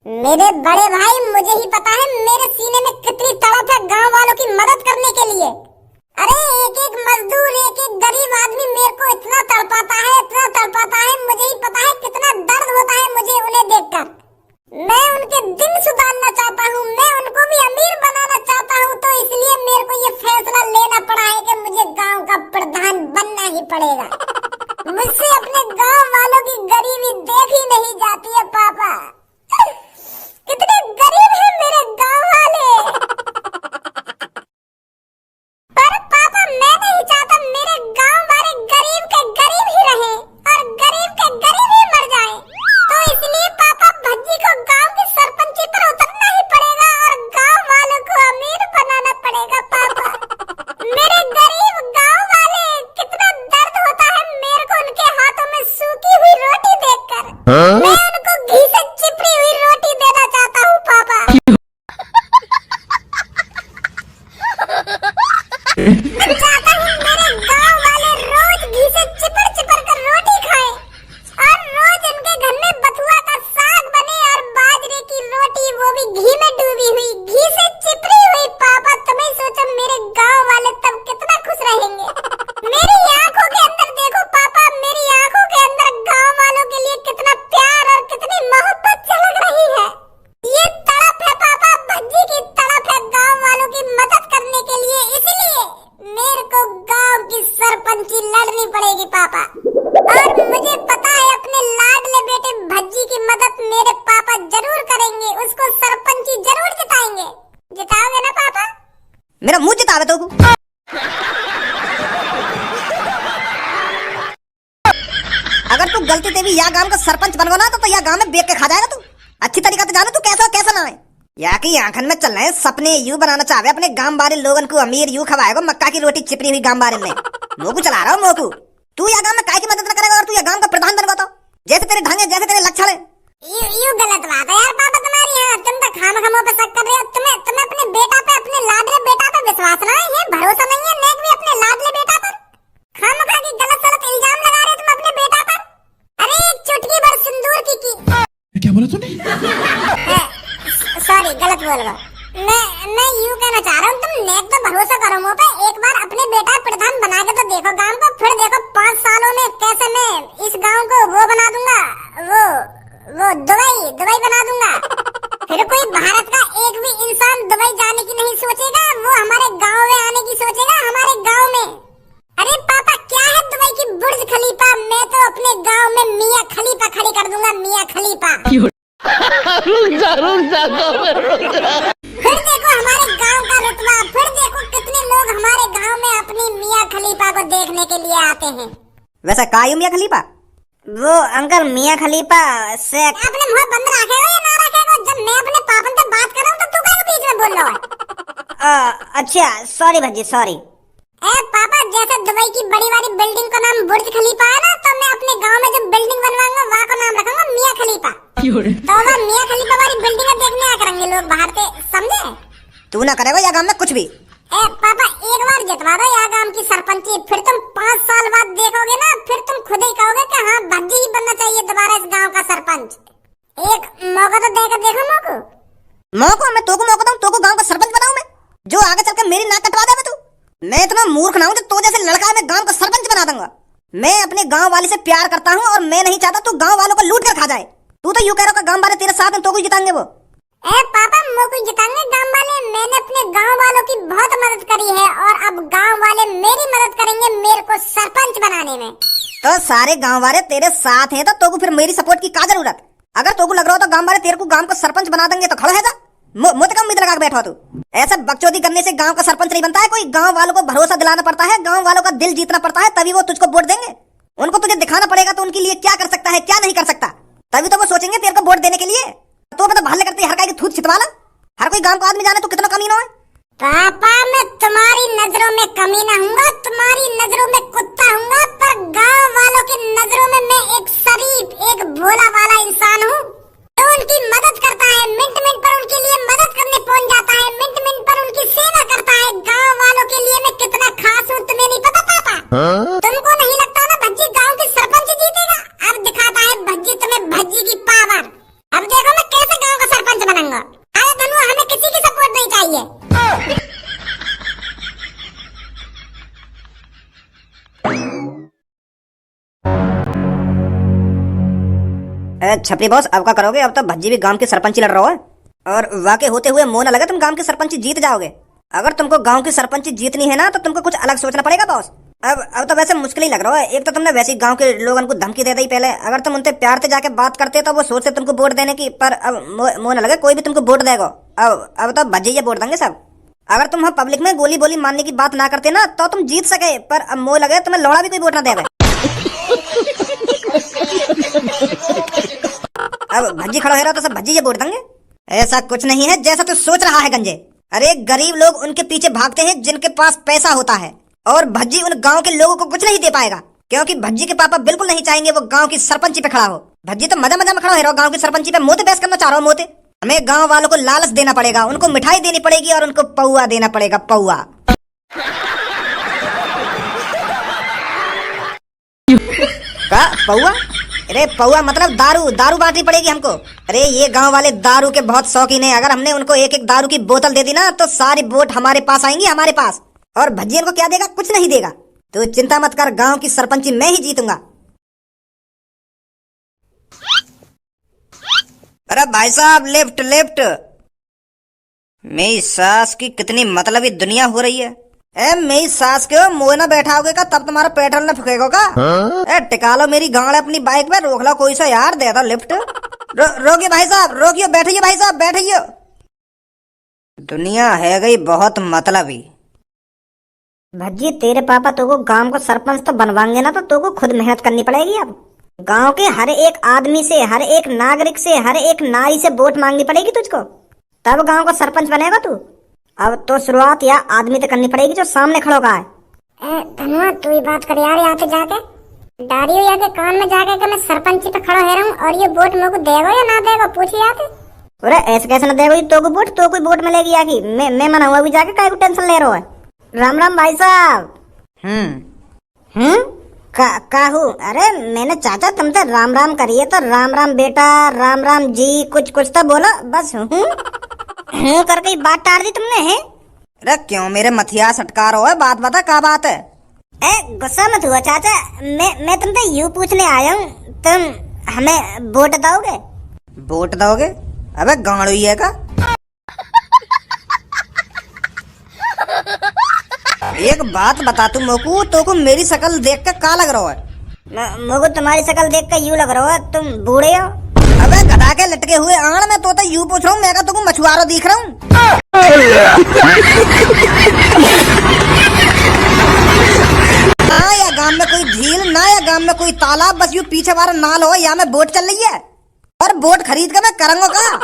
मेरे बड़े भाई, मुझे ही पता है मेरे सीने में कितनी तड़प है गांव वालों की मदद करने के लिए। अरे एक एक मजदूर, एक एक गरीब आदमी मेरे को इतना तड़पाता है, इतना तड़पाता है, मुझे ही पता है कितना दर्द होता है मुझे उन्हें देखकर। मैं उनके दिन सुधारना चाहता हूँ, मैं उनको भी अमीर बनाना चाहता हूँ, तो इसलिए मेरे को ये फैसला लेना पड़ा है कि मुझे गांव का प्रधान बनना ही पड़ेगा। मुझसे अपने गांव वालों की गरीबी देखी नहीं जाती है पापा। कितने गरीब हैं मेरे गांव वाले। पर पापा, मैं नहीं चाहता मेरे गांव वाले गरीब के गरीब ही रहे और गरीब के गरीब ही मर जाएं। तो इसलिए पापा, भज्जी को गांव की सरपंची पर उतरना ही पड़ेगा और गांव वालों को अमीर बनाना पड़ेगा पापा। मेरे गरीब गांव वाले, कितना दर्द होता है मेरे को उनके हाथों में सूखी हुई रोटी देखकर। मैं उनको घी से चिपड़ी हुई रोटी देना चाहता हूँ पापा। मैं चाहता हूँ मेरे गांव वाले रोज घी से चिपड़ चिपड़ कर रोटी खाएं और रोज उनके घर में बथुआ का साग बने और बाजरे की रोटी, वो भी घी में डूबी हुई, घी से चिपड़ी हुई पापा। तुम्हें सोचो मेरे गांव वाले तब कितना खुश रहेंगे। मेरी आंखों के अंदर देखो पापा, मेरी आंखों के अंदर गांव वालों के लिए कितना प्यार और कितनी मोहब्बत झलक रही है। ये तड़प है पापा, भज्जी की तड़प है गांव वालों की मदद करने के लिए। इसलिए मेरे को गांव की सरपंची लड़नी पड़ेगी पापा। और मुझे पता है अपने लाडले बेटे भज्जी की मदद मेरे पापा जरूर करेंगे, उसको सरपंची जरूर जिताएंगे। जिताओगे ना पापा? मेरा मुंह जितावे तो अगर तू गलती से भी या गांव का सरपंच बनवा ना तो या गांव में बेच के खा जाएगा तू। अच्छी तरीका से जाने तू कैसा कैसा ना है। या कि आंखन में चल रहे सपने यू बनाना चाहे अपने गांव वाले लोगन को अमीर यू खवाएगा मक्का की रोटी चिपड़ी हुई गांव वाले में। मोकू चला रहा हूँ मोकू। तू या गांव में काय की मदद न करेगा और तू या गांव का प्रधान बनवा तो जैसे तेरे ढंग है, जैसे तेरे लक्षण है। यू गलत बात है यार पापा तुम्हारी। यहाँ तुम तो खामखामों पे शक कर रहे हो। तुम्हें अपने बेटा पे, अपने लाडले बेटा पे विश्वास ना है, ये भरोसा नहीं है नेक भी अपने लाडले बेटा पर। खामखा की गलत सलत इल्जाम लगा रहे तुम अपने बेटा पर। अरे एक चुटकी भर सिंदूर की क्या बोला तूने? सॉरी, गलत बोल गया। मैं यूं कहना चाह रहा हूँ, तुम नेक तो भरोसा करो मुझ पे। एक बार अपने बेटा प्रधान बना के तो देखो गांव को, फिर देखो 5 सालों में कैसे मैं इस गांव को वो बना दूंगा, वो दुबई बना दूंगा। फिर कोई भारत का एक भी इंसान दुबई जाने की नहीं सोचेगा, वो हमारे गांव में आने की सोचेगा, हमारे गांव में। अरे पापा, क्या है दुबई की बुर्ज खलीफा, मैं तो अपने गांव में मियां खलीफा खड़ी कर दूंगा, मियां खलीफा। फिर देखो हमारे गांव का रुतबा, फिर देखो कितने लोग हमारे गांव में अपनी मियां खलीफा को देखने के लिए आते हैं। वैसे कायू मियां खलीफा? वो अंकल मियां खलीफा से अपने मुंह बंद रखे हो या ना रखे हो? जब मैं अपने पापन से बात कर रहा हूँ तो तू क्या बीच में बोल रहा है? अच्छा सॉरी भज्जी सॉरी। पापा, जैसे दुबई की बड़ी वाली बिल्डिंग का नाम बुर्ज खलीफा है ना, तो मैं अपने गांव में जो बिल्डिंग बनवाऊंगा वहाँ का नाम रखूंगा मियां खलीफा। तो वह मियां खलीफा वाली बिल्डिंग देखने आया करेंगे लोग बाहर से, समझे? तू ना करेगा या गांव में कुछ भी। पापा, एक बार जितवा दो या गांव की सरपंची, फिर तुम 5 साल बाद देखोगे ना, फिर तुम खुद ही कहोगे कि हाँ भज्जी ही बनना चाहिए दोबारा इस गांव का सरपंच। एक मौका तो देकर देखो। मौका? मैं तोको मौका दूं, तोको गांव का सरपंच बनाऊं मैं, जो आगे चल के मेरी नाक कटवा देगा तू। मैं इतना मूर्ख ना हूं तो जैसे लड़का मैं गांव का सरपंच बना दूंगा। मैं अपने गांव वाले से प्यार करता हूं और मैं नहीं चाहता तू गांव वालों को लूट कर खा जाए। तू तो यूं कह रहा गांव वाले तेरे साथ हैं, तो कोई जिताएंगे वो। पापा, मोको जिताएंगे गांव वाले। मैंने अपने गांव वालों की बहुत मदद करी है और अब गांव वाले मेरी मदद करेंगे मेरे को सरपंच बनाने में। तो सारे गांव वाले तेरे साथ हैं तो तोको फिर मेरी सपोर्ट की क्या जरूरत? अगर तोको लग रहा हो तो गांव वाले तेरे को गांव का सरपंच बना देंगे तो खड़ा है जा। मुझे कम उम्मीद लगा के बैठा तू। ऐसा बकचोदी करने से गांव का सरपंच नहीं बनता है कोई। गांव वालों को भरोसा दिलाना पड़ता है, गांव वालों का दिल जीतना पड़ता है, तभी वो तुझको वोट देंगे। उनको तुझे दिखाना पड़ेगा तो उनके लिए क्या कर सकता है क्या नहीं कर सकता, तभी तो वो सोचेंगे तेरे को वोट देने के लिए। तो मतलब भाले करते हर का थूत छितवाला। हर कोई गांव का आदमी जाने तो कितना कमीना है। पापा, मैं तुम्हारी नजरों में कमीना हूँगा, तुम्हारी नजरों में कुत्ता हूँगा, पर गांव वालों की नजरों में मैं एक शरीफ, एक भोला वाला इंसान हूँ तो उनकी मदद करता है। मिनट मिनट पर उनके लिए मदद करने पहुँच जाता है, मिनट मिनट पर उनकी सेवा करता है। गांव वालों के लिए मैं कितना खास हूँ तुम्हें नहीं पता पापा? तुमको नहीं लगता ना भज्जी गांव की सरपंच जीतेगा? अब दिखाता है भज्जी तुम्हें, भज्जी की पावर। अब देखो मैं कैसे गांव का छपरी बॉस, अब क्या करोगे? अब तो भज्जी भी गांव के सरपंच लड़ रहा है और वाकई होते हुए मोह न लगे तुम गांव के सरपंच जीत जाओगे। अगर तुमको गांव की सरपंच जीतनी है ना तो तुमको कुछ अलग सोचना पड़ेगा बॉस। अब तो वैसे मुश्किल ही लग रहा है। एक तो तुमने वैसे ही गांव के लोगों को धमकी दे दी पहले, अगर तुम उनसे प्यार से जाके बात करते तो वो सोचते तुमको वोट देने की, पर अब मोह न लगे कोई भी तुमको वोट देगा। अब तो भज्जी वोट देंगे सब। अगर तुम पब्लिक में गोली बोली मारने की बात ना करते ना तो तुम जीत सके, पर अब मोह लगे तुम्हें लौड़ा भी कोई वोट ना देगा। अब भज्जी खड़ा हो रहा तो सब भज्जी वोट देंगे। ऐसा कुछ नहीं है जैसा तू सोच रहा है गंजे। अरे गरीब लोग उनके पीछे भागते हैं जिनके पास पैसा होता है, और भज्जी उन गांव के लोगों को कुछ नहीं दे पाएगा, क्योंकि भज्जी के पापा बिल्कुल नहीं चाहेंगे वो गांव की सरपंची पे खड़ा हो। भज्जी तो मजा मजा में खड़ा हो रहा गांव की सरपंची पे, मोते बहस करना चाह रहा हूँ मोते। हमें गांव वालों को लालच देना पड़ेगा, उनको मिठाई देनी पड़ेगी और उनको पौआ देना पड़ेगा, पौआ। का पौआ? अरे पौआ मतलब दारू, दारू बांटनी पड़ेगी हमको। अरे ये गांव वाले दारू के बहुत शौकीन है, अगर हमने उनको एक एक दारू की बोतल दे दी ना तो सारी वोट हमारे पास आएंगी, हमारे पास। और भज्जी इनको क्या देगा? कुछ नहीं देगा। तो चिंता मत कर, गांव की सरपंची मैं ही जीतूंगा। अरे भाई साहब, लेफ्ट लेफ्ट। मेरी सास की कितनी मतलबी दुनिया हो रही है। मेरी सास के मुँह ना बैठाओगे का तब तुम्हारा पेट्रोल न फूकेगा का? टिका लो मेरी गांड अपनी बाइक पे, रोक लो कोई सा यार, दे दो लिफ्ट। रोकिए भाई साहब, रोकियो, बैठिए भाई साहब, बैठिए। दुनिया है गई बहुत मतलबी। भज्जी तेरे पापा तो को गांव को सरपंच तो बनवाएंगे ना, तो तो को खुद मेहनत करनी पड़ेगी। अब गांव के हर एक आदमी से, हर एक नागरिक से, हर एक नारी से वोट मांगनी पड़ेगी तुझको, तब गांव का सरपंच बनेगा तू। अब तो शुरुआत या आदमी तो करनी पड़ेगी जो सामने खड़ा होगा है। धनुआ तू ही बात कर यार, यहाँ पे जाके डारियो या के कान में जाके कि मैं सरपंची पे खड़ा है रहूं और ये वोट मेरे को देगा या ना देगा, पूछ यहाँ पे। अरे ऐसे कैसे ना देगा? तो को वोट, तो कोई वोट मिलेगी या की? मैं मना हुआ भी जाके काय को टेंशन ले रहा है। राम राम भाई साहब। काहू? अरे मैंने चाचा तुमसे राम राम करिए तो राम राम बेटा, राम राम जी, कुछ कुछ तो बोलो बस। हूँ करके ही बात टार दी तुमने है? अरे क्यों मेरे मथिया सटका रहा है? बात बता, क्या बात है? गुस्सा मत हुआ चाचा, मैं तुमसे यूँ पूछने आया हूँ, तुम हमें वोट दोगे? वोट दोगे? अबे गांडू ही है का? एक बात बता तू मोकू, तो को मेरी शकल देख के का लग रहा है? मोकू तुम्हारी शकल देख के यूँ लग रहा है तुम बूढ़े हो। अबे गधा के लटके हुए आण में तो यूँ पूछ रहा हूँ, मैं का तुमको मछुआरा दिख रहा हूँ? ना या गांव में कोई झील, ना या गांव में कोई तालाब, बस यूँ पीछे वाला नाल हो, या में बोट चल रही है और बोट खरीद के मैं करूंगा का?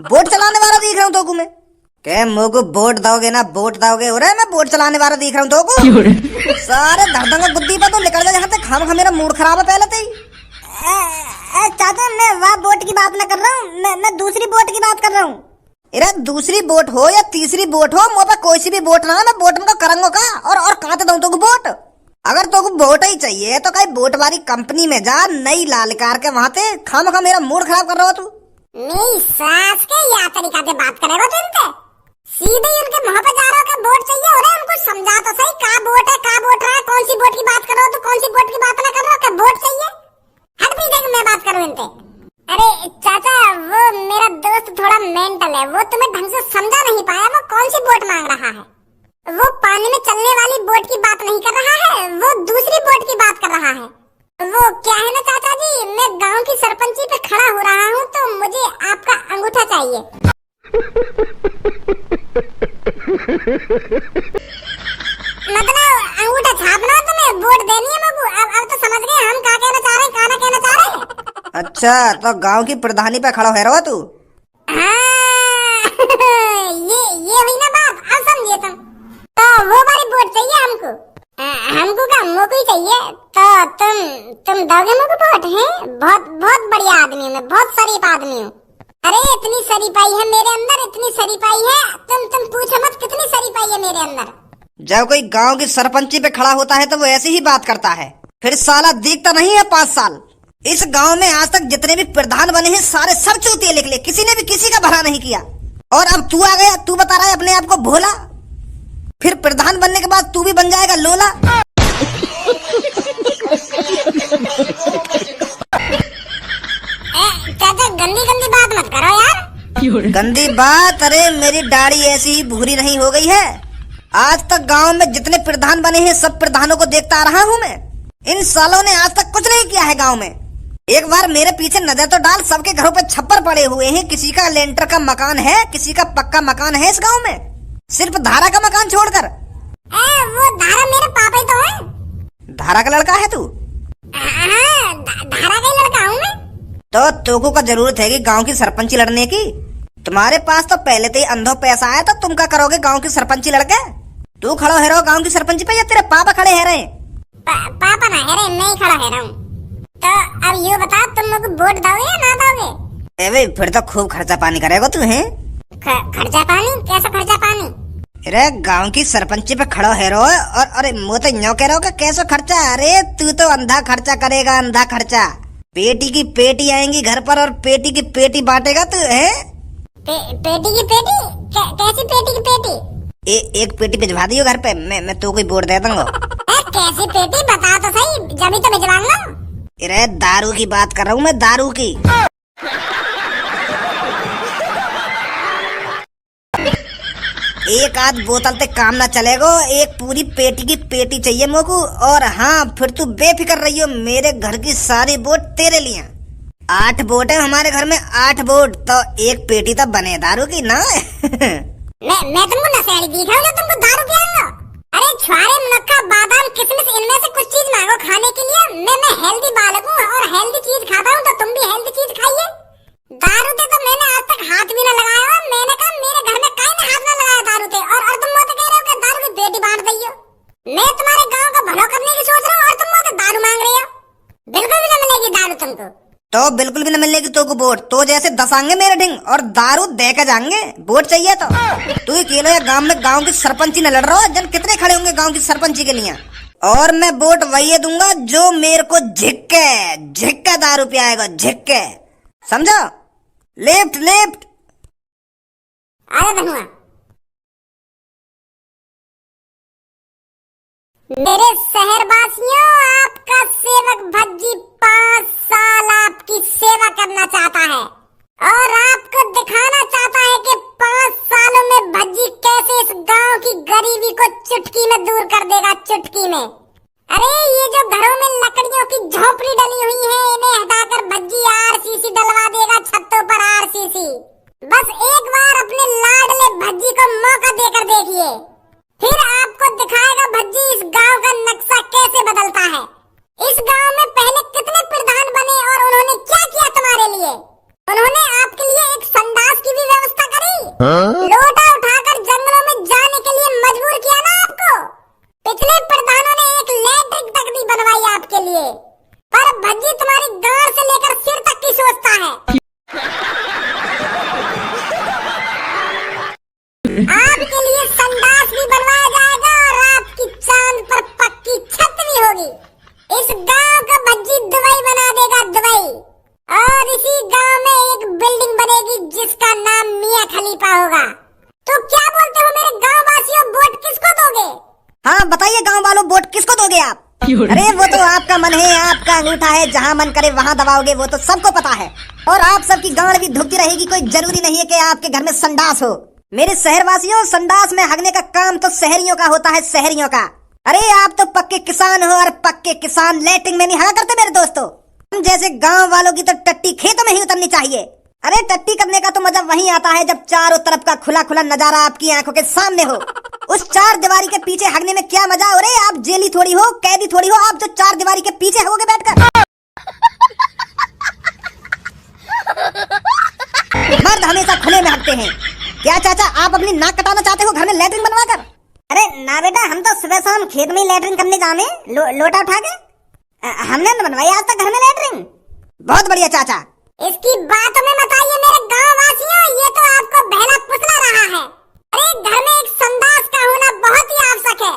बोट चलाने वाला दिख रहा हूँ तो मैं के मोको वोट दोगे ना, वोट दोगे? अरे मैं वोट चलाने वाला दिख रहा हूँ तो को? सारे धड़धंगा बुद्धि पर तो निकल जा यहाँ से, खाम खा मेरा मूड खराब है पहले से ही। चाचा मैं वहाँ बोट की बात ना कर रहा हूँ, मैं दूसरी बोट की बात कर रहा हूँ। अरे दूसरी बोट हो या तीसरी बोट हो, मुँह पे कोई सी भी बोट ना, मैं बोट में करूंगा का? और कहाँ से दूँ तो बोट? अगर तो बोट ही चाहिए तो कहीं बोट वाली कंपनी में जा, नई लाल कार के वहाँ पे। खाम खा मेरा मूड खराब कर रहा हो तू। मेरी सास के या तरीका से बात करेगा तू इनसे? सीधे ही उनके मुंह पे जा रहा हो कि वोट चाहिए। अरे उनको समझा तो सही, का वोट है, का वोट है, कौन सी वोट की बात कर रहा हो तू, कौन सी वोट की बात ना कर रहा हो कि वोट चाहिए? हट भी देख, मैं बात करूं इनसे। अरे चाचा वो मेरा दोस्त थोड़ा मेंटल है, वो तुम्हें ढंग से समझा नहीं पाया। वो कौन सी वोट मांग रहा है? वो पानी में चलने वाली बोट की बात नहीं कर रहा है, वो दूसरी बोट की बात कर रहा है। वो क्या है ना चाचा जी, मैं गांव की सरपंची पे खड़ा हो रहा हूँ तो मुझे आपका अंगूठा चाहिए। मतलब अंगूठा छापना तुम्हें, वोट देनी है मगू। अब तो समझ गए हम क्या कहना चाह रहे हैं, क्या ना कहना चाह रहे हैं। अच्छा तो गांव की प्रधानी पे खड़ा है रहो तू? ये हुई ना बात, अब समझिए तुम। तो वो वाली वोट चाहिए हमको। हमको का मोको ही चाहिए। तो तुम दोगे मोको वोट? है बहुत बहुत बढ़िया आदमी हूँ मैं, बहुत शरीफ आदमी हूँ। अरे इतनी शरीफाई है मेरे अंदर, इतनी शरीफाई है, तुम पूछो मत कितनी शरीफाई है मेरे अंदर। जब कोई गांव की सरपंची पे खड़ा होता है तो वो ऐसी ही बात करता है, फिर साला दिखता नहीं है 5 साल। इस गांव में आज तक जितने भी प्रधान बने हैं सारे सब चूतिए निकले, किसी ने भी किसी का भला नहीं किया। और अब तू आ गया, तू बता रहा है अपने आप को भोला, फिर प्रधान बनने के बाद तू भी बन जाएगा लोला। गंदी बात। अरे मेरी दाढ़ी ऐसी ही भूरी नहीं हो गई है। आज तक गांव में जितने प्रधान बने हैं सब प्रधानों को देखता आ रहा हूँ मैं। इन सालों ने आज तक कुछ नहीं किया है गांव में। एक बार मेरे पीछे नजर तो डाल, सबके घरों पे छप्पर पड़े हुए हैं। किसी का लेंटर का मकान है, किसी का पक्का मकान है इस गांव में, सिर्फ धारा का मकान छोड़कर। वो धारा मेरे पापा ही तो है। धारा का लड़का है तू? हाँ, धारा का ही लड़का हूँ मैं। तो तुमको का जरूरत है कि गांव की सरपंची लड़ने की? तुम्हारे पास तो पहले से ही अंधो पैसा है, तो तुम क्या करोगे गांव की सरपंची लड़के? तू खड़ो है रहो गांव की सरपंची पे या तेरे पापा खड़े है रहे? पापा ना है रहे, मैं ही खड़ा है रहा हूँ। तो अब ये बता, तुम लोग वोट दोगे या ना दोगे? अबे फिर तो खूब खर्चा पानी करेगा तू है। खर्चा पानी? कैसा खर्चा पानी? अरे गांव की सरपंची पे खड़ो है रो और अरे मुँह तो न्यो कह रहा हो कैसा खर्चा? अरे तू तो अंधा खर्चा करेगा, अंधा खर्चा। पेटी की पेटी आएंगी घर पर और पेटी की पेटी बांटेगा तू है। पेटी की पेटी? कैसी पेटी की पेटी? एक पेटी भिजवा दियो घर पे, मैं तो कोई वोट दे दूंगा। कैसी पेटी बता तो सही, जब तो भिजवाऊंगा। अरे दारू की बात कर रहा हूँ मैं, दारू की। एक आध बोतल ते काम ना चलेगो, एक पूरी पेटी की पेटी चाहिए मोको। और हाँ फिर तू बेफिक्र रही हो, मेरे घर की सारी वोट तेरे लिए। 8 वोट है हमारे घर में, 8 वोट तो एक पेटी तो बने दारू की ना। मैं तुमको नशेड़ी दिख रहा हूँ जो तुमको दारू पिलाऊंगा? अरे छुआरे, मुनक्का, बादाम, किशमिश, इनमें से कुछ चीज मांगो खाने के लिए। मैं हेल्दी बालक हूँ और हेल्दी चीज खाता हूँ, तो तुम भी हेल्दी चीज खाइए। दारू ते तो मैंने आज तक हाथ भी ना लगाया। मैंने कहा मेरे घर में कहीं ना हाथ ना लगाया दारू ते, और तुम मुझे कह रहे हो कि दारू की पेटी बांट दियो। मैं तुम्हारे गांव का भला करने की सोच रहा हूँ और तुम मुझे दारू मांग रहे हो। बिल्कुल भी ना मिलेगी दारू तुमको। तो बिल्कुल भी न मिलेगी तो को वोट, तो जैसे दसांगे मेरे ढिंग और दारू दे के जाएंगे। वोट चाहिए तो तू अकेले या गांव में गांव की सरपंची न लड़ रहा हो, जन कितने खड़े होंगे गांव की सरपंची के लिए। और मैं वोट वही दूंगा जो मेरे को झिक्के दारू पियाएगा, झिक्के, समझो? Left left. अरे धनुआ, मेरे शहरवासियों, आपका सेवक भज्जी 5 साल आपकी सेवा करना चाहता है और आपको दिखाना चाहता है कि 5 सालों में भज्जी कैसे इस गांव की गरीबी को चुटकी में दूर कर देगा, चुटकी में। अरे ये जो घरों में लकड़ियों की झोपड़ी डली हुई है, इन्हें हटाकर भज्जी आरसीसी डलवा देगा, छतों पर आरसीसी। बस एक बार अपने लाडले भज्जी को मौका देकर देखिए, फिर आपको दिखाएगा भज्जी इस गांव का नक्शा कैसे बदलता है। इस गांव में पहले कितने प्रधान बने और उन्होंने क्या किया तुम्हारे लिए? उन्होंने आपके लिए एक संडास की भी व्यवस्था करी। लोटा उठाकर जंगलों में जाने के लिए मजबूर किया ना आपको। पिछले प्रधानों ने एक लैट्रिन तक नहीं बनवाई आपके लिए, पर भज्जी तुम्हारी गांड से लेकर सिर तक की सोचता है। आपके लिए संडास भी बनवाया जाएगा और आपकी चांद पर पक्की छत भी होगी। इस गांव का भज्जी दुबई बना देगा, दुबई। और इसी गांव में एक बिल्डिंग बनेगी जिसका नाम मियां खलीफा होगा। तो क्या बोलते हो मेरे गांव वासियों, वोट किसको दोगे? हाँ बताइए गांव वालों, वोट किसको दोगे आप? अरे वो तो आपका मन है, आपका अंगूठा है, जहाँ मन करे वहाँ दबाओगे, वो तो सबको पता है। और आप सबकी गांड भी धुकती रहेगी, कोई जरूरी नहीं है कि आपके घर में संडास हो। मेरे शहरवासियों, संडास में हगने का काम तो शहरियों का होता है, शहरियों का। अरे आप तो पक्के किसान हो और पक्के किसान लैट्रिन में नहीं हगा करते मेरे दोस्तों। हम जैसे गांव वालों की तो टट्टी खेतों में ही उतरनी चाहिए। अरे टट्टी करने का तो मजा वहीं आता है जब चारों तरफ का खुला खुला नजारा आपकी आंखों के सामने हो। उस 4 दीवारी के पीछे हगने में क्या मजा? अरे आप जेली थोड़ी हो, कैदी थोड़ी हो, आप जो 4 दीवारी के पीछे होगे बैठकर। मर्द हमेशा खुले में हगते हैं। क्या चाचा आप अपनी नाक कटाना चाहते हो घर में लैट्रिन बनवाकर? अरे ना बेटा, हम तो सुबह शाम खेत में लैट्रिन करने जाने लोटा उठा के। हमने न बनवाई आज तक घर में लैट्रिन। बहुत बढ़िया चाचा। इसकी बातों में मत आइए मेरे गांव वासियों, ये तो आपको बहला फुसला रहा है। अरे घर में एक संडास का होना बहुत ही आवश्यक है।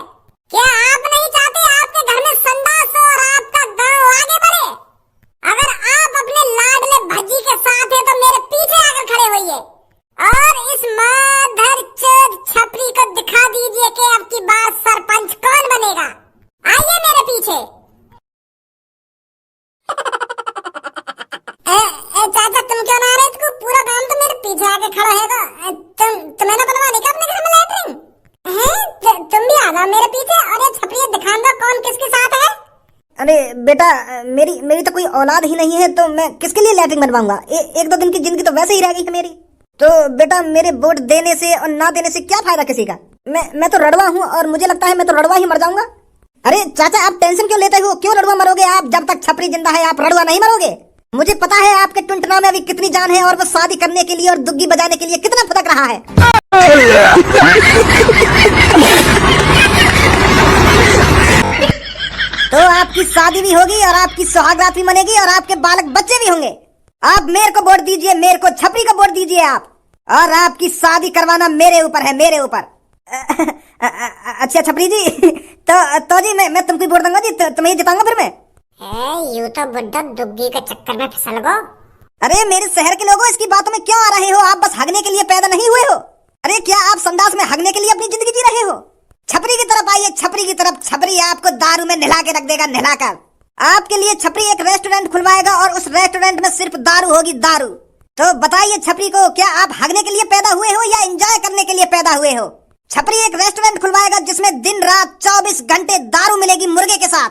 क्या आप नहीं चाहते आपके घर में संडास हो और आपका गांव आगे बढ़े? अगर आप अपने लाडले भज्जी के साथ हैं तो मेरे पीछे आकर खड़े होइए और इस माधरचोद छपरी को दिखा दीजिए कि अब की बार सरपंच कौन बनेगा। आइए मेरे पीछे। चाचा तुम क्यों ना आ रहे? पूरा काम तो मेरे पीछे आके खड़ा बेटा मेरी मेरी तो कोई औलाद ही नहीं है, तो मैं किसके लिए लैट्रिन बनवाऊंगा? एक दो दिन की जिंदगी तो वैसे ही रह गई है मेरी। तो बेटा मेरे वोट देने से और ना देने से क्या फायदा किसी का? मैं तो रड़वा हूँ और मुझे लगता है मैं तो रड़वा ही मर जाऊंगा। अरे चाचा आप टेंशन क्यों लेते हो? क्यों रड़वा मरोगे आप? जब तक छपरी जिंदा है आप रड़वा नहीं मरोगे। मुझे पता है आपके टुनटुना में अभी कितनी जान है और वो शादी करने के लिए और दुग्गी बजाने के लिए कितना फटक रहा है। तो आपकी शादी भी होगी और आपकी सुहागरात भी मनेगी और आपके बालक बच्चे भी होंगे। आप मेरे को वोट दीजिए, मेरे को छपरी को वोट दीजिए आप, और आपकी शादी करवाना मेरे ऊपर है, मेरे ऊपर। अच्छा छपरी जी तो जी मैं तुमको वोट दूंगा जी, तुम्हें जिताऊंगा फिर मैं। यूं तो बुड्ढा दुग्गी के चक्कर में फिसल गो। अरे मेरे शहर के लोगों इसकी बातों में क्यों आ रहे हो? आप बस हगने के लिए पैदा नहीं हुए हो। अरे क्या आप संडास में हगने के लिए अपनी जिंदगी जी रहे हो? छपरी की तरफ आइए, छपरी की तरफ। छपरी आपको दारू में नहला के रख देगा, नहलाकर। आपके लिए छपरी एक रेस्टोरेंट खुलवाएगा और उस रेस्टोरेंट में सिर्फ दारू होगी, दारू। तो बताइए छपरी को, क्या आप हगने के लिए पैदा हुए हो या एंजॉय करने के लिए पैदा हुए हो? छपरी एक रेस्टोरेंट खुलवाएगा जिसमें दिन रात 24 घंटे दारू मिलेगी मुर्गे के साथ,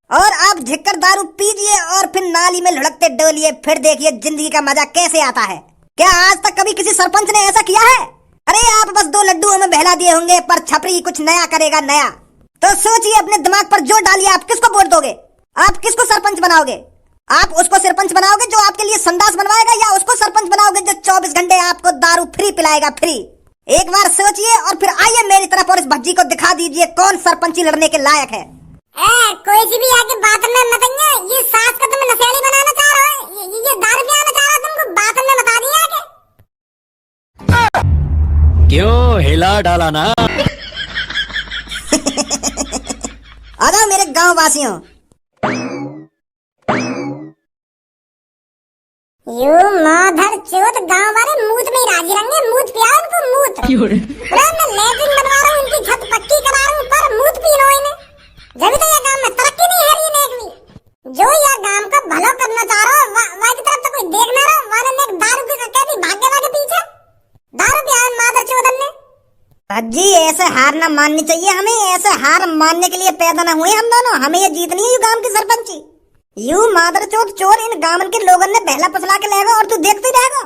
और आप झिककर दारू पीजिए और फिर नाली में लुढ़कते डोलिए, फिर देखिए जिंदगी का मजा कैसे आता है। क्या आज तक कभी किसी सरपंच ने ऐसा किया है? अरे आप बस 2 लड्डुओं में बहला दिए होंगे, पर छपरी कुछ नया करेगा, नया। तो सोचिए, अपने दिमाग पर जोर डालिए, आप किसको वोट दोगे? आप किसको सरपंच बनाओगे? आप उसको सरपंच बनाओगे जो आपके लिए संडास बनवाएगा, या उसको सरपंच बनाओगे जो 24 घंटे आपको दारू फ्री पिलाएगा, फ्री? एक बार सोचिए और फिर आइए मेरी तरफ और इस भज्जी को दिखा दीजिए कौन सरपंची लड़ने के लायक है। कोई सी भी आके बात में मत आइए। ये सास को तुम नशेड़ी बनाना चाह रहे हो, ये दारू पिलाना चाह रहा है तुमको, बात में बता दिया आके। क्यों हिला डाला ना? आ जाओ मेरे गांव वासियों। यू माधर चौथ गांव वाले मूत में ही राजी रहेंगे। मूत पियाओ उनको, मूत। मैं लैट्रिन बनवा रहा हूँ, इनकी छत पक्की करा रहा हूँ, पर मूत पी लो इन्हें। जब तो ये गांव में तरक्की नहीं है रही नेक भी। जो यार गांव का भला करना चाह रहा हो, वहाँ की तरफ तो कोई देख ना रहा। वाले ने दारू की कहती भाग्य वाले पीछे दारू पिया माधर चौधन ने। भज्जी ऐसे हार ना माननी चाहिए हमें, ऐसे हार मानने के लिए पैदा ना हुए हम दोनों। हमें ये जीतनी है, यू गांव की सरपंची। यू मादर चौथ चोर इन गांव के लोगों ने बहला पसला के लेगा और तू देखते रहेगा।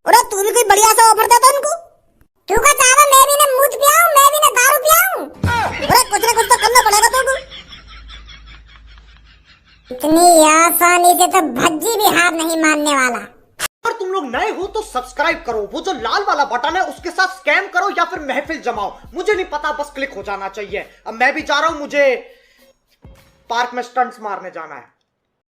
और तू भी कोई बढ़िया सा ऑफर देता उनको। तू का चाहा मैं भी ना मूत पियाऊं, मैं भी ना दारू पियाऊं। अरे कुछ ना कुछ तो करना पड़ेगा तुमको। इतनी आसानी से तो भज्जी भी हार नहीं मानने वाला। अगर तुम लोग नए हो तो सब्सक्राइब करो, वो जो लाल वाला बटन है उसके साथ स्कैम करो या फिर महफिल जमाओ, मुझे नहीं पता, बस क्लिक हो जाना चाहिए। अब मैं भी जा रहा हूं, मुझे पार्क में स्टंट्स मारने जाना है।